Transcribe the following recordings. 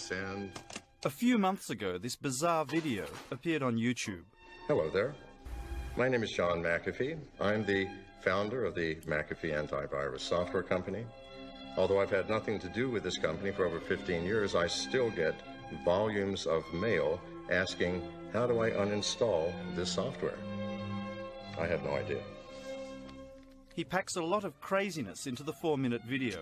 sand. A few months ago, this bizarre video appeared on YouTube. Hello there. My name is John McAfee. I'm the founder of the McAfee AntiVirus software company. Although I've had nothing to do with this company for over 15 years, I still get volumes of mail asking, how do I uninstall this software? I have no idea. He packs a lot of craziness into the 4-minute video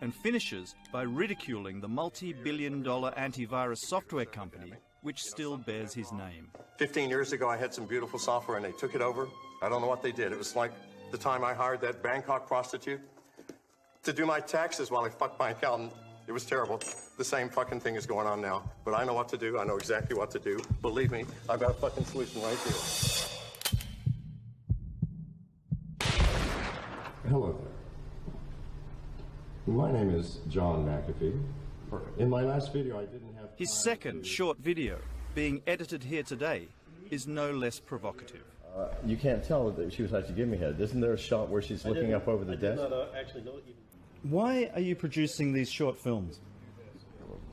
and finishes by ridiculing the multi-billion-dollar antivirus software company which still bears his name. 15 years ago, I had some beautiful software and they took it over. I don't know what they did. It was like the time I hired that Bangkok prostitute to do my taxes while I fucked my accountant. It was terrible. The same fucking thing is going on now. But I know what to do. I know exactly what to do. Believe me, I've got a fucking solution right here. Hello there. My name is John McAfee. In my last video, I didn't have... His second short video, being edited here today, is no less provocative. You can't tell that she was actually giving me head. Isn't there a shot where she's looking up over the desk? I did not actually know even. Why are you producing these short films?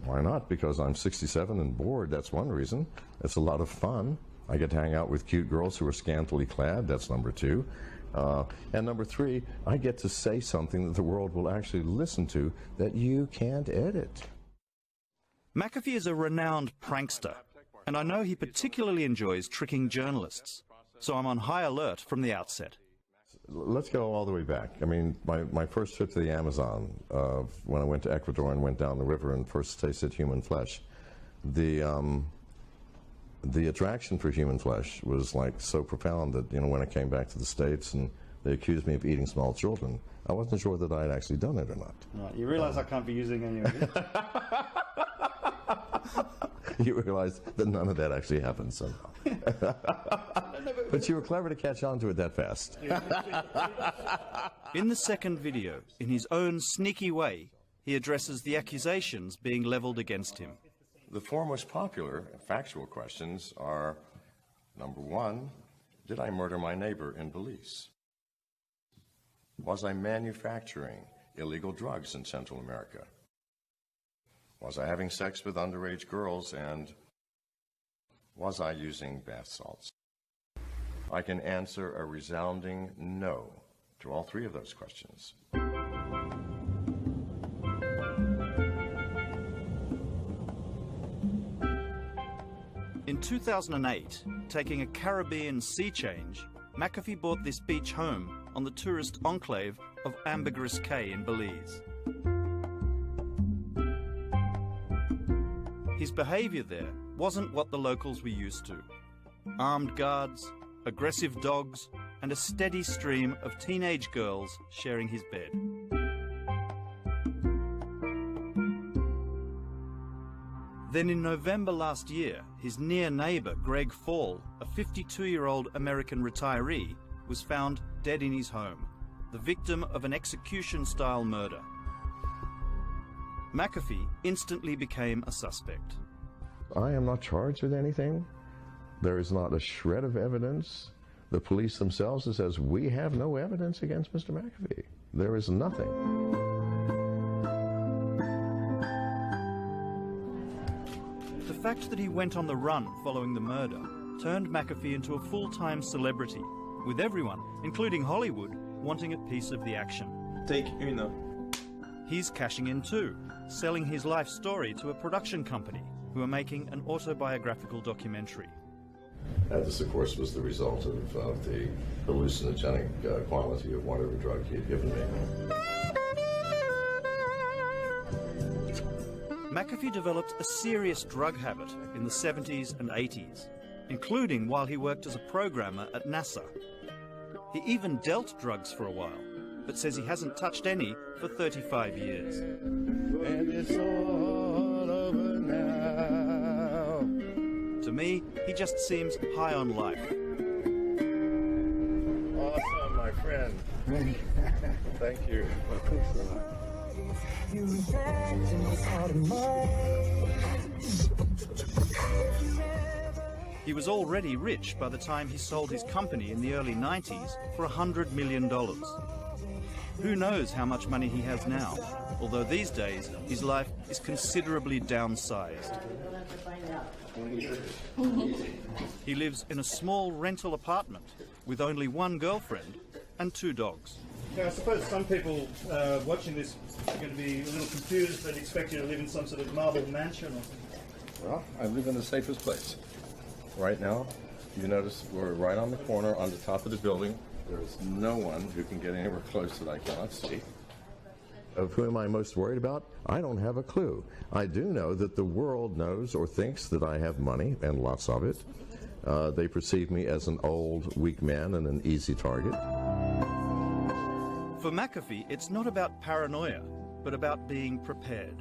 Why not? Because I'm 67 and bored. That's one reason. It's a lot of fun. I get to hang out with cute girls who are scantily clad. That's number 2. And number 3, I get to say something that the world will actually listen to that you can't edit. McAfee is a renowned prankster, and I know he particularly enjoys tricking journalists. So I'm on high alert from the outset. Let's go all the way back. I mean, my first trip to the Amazon, when I went to Ecuador and went down the river and first tasted human flesh, the attraction for human flesh was like so profound that, you know, when I came back to the States and they accused me of eating small children, I wasn't sure that I had actually done it or not. Right, you realize I can't be using any of it. You realize that none of that actually happened somehow. But you were clever to catch on to it that fast. In the second video, in his own sneaky way, he addresses the accusations being leveled against him. The 4 most popular factual questions are, number 1, did I murder my neighbor in Belize? Was I manufacturing illegal drugs in Central America? Was I having sex with underage girls, and was I using bath salts? I can answer a resounding no to all 3 of those questions. In 2008, taking a Caribbean sea change, McAfee bought this beach home on the tourist enclave of Ambergris Cay in Belize. His behavior there wasn't what the locals were used to. Armed guards, aggressive dogs, and a steady stream of teenage girls sharing his bed. Then in November last year, his near neighbor, Greg Fall, a 52-year-old American retiree, was found dead in his home, the victim of an execution-style murder. McAfee instantly became a suspect. I am not charged with anything. There is not a shred of evidence. The police themselves says we have no evidence against Mr. McAfee. There is nothing. The fact that he went on the run following the murder turned McAfee into a full-time celebrity, with everyone, including Hollywood, wanting a piece of the action. Take Uno. He's cashing in too, selling his life story to a production company who are making an autobiographical documentary. This, of course, was the result of the hallucinogenic quality of whatever drug he had given me. McAfee developed a serious drug habit in the 70s and 80s, including while he worked as a programmer at NASA. He even dealt drugs for a while, but says he hasn't touched any for 35 years. And it's all over now. To me, he just seems high on life. Awesome, my friend. Thank you. He was already rich by the time he sold his company in the early 90s for $100 million. Who knows how much money he has now? although these days his life is considerably downsized. He lives in a small rental apartment with only one girlfriend and 2 dogs. Now, I suppose some people watching this are going to be a little confused. They'd expect you to live in some sort of marble mansion or something. Well, I live in the safest place. Right now, you notice we're right on the corner on the top of the building. There's no one who can get anywhere close that I cannot see. Of who am I most worried about? I don't have a clue. I do know that the world knows or thinks that I have money, and lots of it. They perceive me as an old, weak man and an easy target. For McAfee, it's not about paranoia, but about being prepared.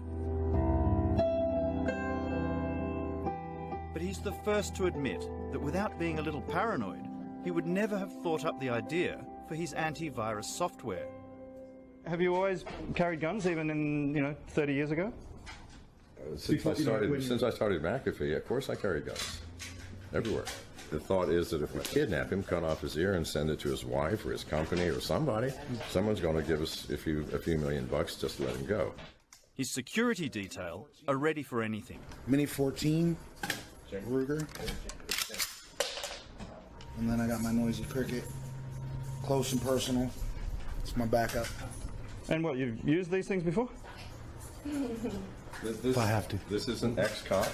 But he's the first to admit that without being a little paranoid, he would never have thought up the idea for his antivirus software. Have you always carried guns, even in 30 years ago? Since I started McAfee, of course I carry guns everywhere. The thought is that if we kidnap him, cut off his ear, and send it to his wife or his company or somebody, someone's going to give us a few million bucks just to let him go. His security detail are ready for anything. Mini 14, Ruger, and then I got my noisy cricket, close and personal. It's my backup. And you've used these things before? If I have to. This is an ex-cop